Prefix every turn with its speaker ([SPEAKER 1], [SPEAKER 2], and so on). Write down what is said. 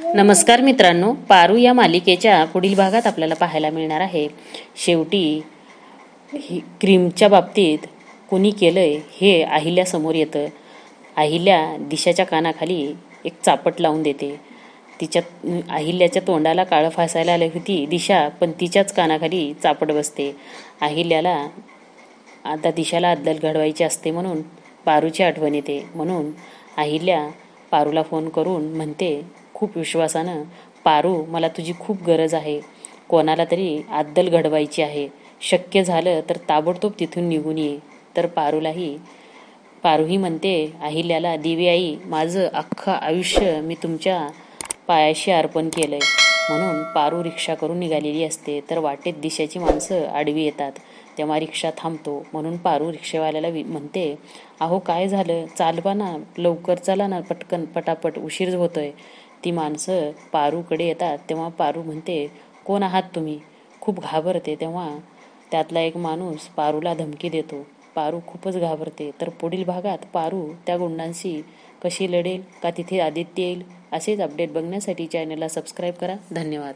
[SPEAKER 1] नमस्कार मित्रांनो, पारू या मालिकेच्या पुढील भागात आपल्याला पाहायला मिळणार आहे. शेवटी क्रीमच्या बाबतीत कोणी केलंय हे अहिल्यासमोर येतं. अहिल्या दिशाच्या कानाखाली एक चापट लावून देते. अहिल्याच्या तोंडाला काळं फासायला आली होती दिशा, पण तिच्याच कानाखाली चापट बसते. अहिल्याला आता दिशाला अद्दल घडवायची असते म्हणून पारूची आठवण येते. म्हणून अहिल्या पारूला फोन करून म्हणते खूप विश्वासानं, पारू, मला तुझी खूप गरज आहे. कोणाला तरी अद्दल घडवायची आहे. शक्य झालं तर ताबडतोब तिथून निघून ये. तर पारूही म्हणते अहिल्याला, देवी आई, माझं अख्खं आयुष्य मी तुमच्या पायाशी अर्पण केलंय. म्हणून पारू रिक्षा करून निघालेली असते. तर वाटेत दिशाची माणसं आडवी येतात. तेव्हा रिक्षा थांबतो. म्हणून पारू रिक्षावाल्याला म्हणते, अहो काय झालं, चालवा ना, लवकर चला ना, पटकन पटापट, उशीर होतोय. ती माणसं पारूकडे येतात. तेव्हा पारू म्हणते, कोण आहात तुम्ही? खूप घाबरते. तेव्हा त्यातला एक माणूस पारूला धमकी देतो. पारू खूपच घाबरते. तर पुढील भागात पारू त्या गुंडांशी कशी लढेल, का तिथे आदित्य येईल, असेच अपडेट बघण्यासाठी चॅनलला सबस्क्राईब करा. धन्यवाद.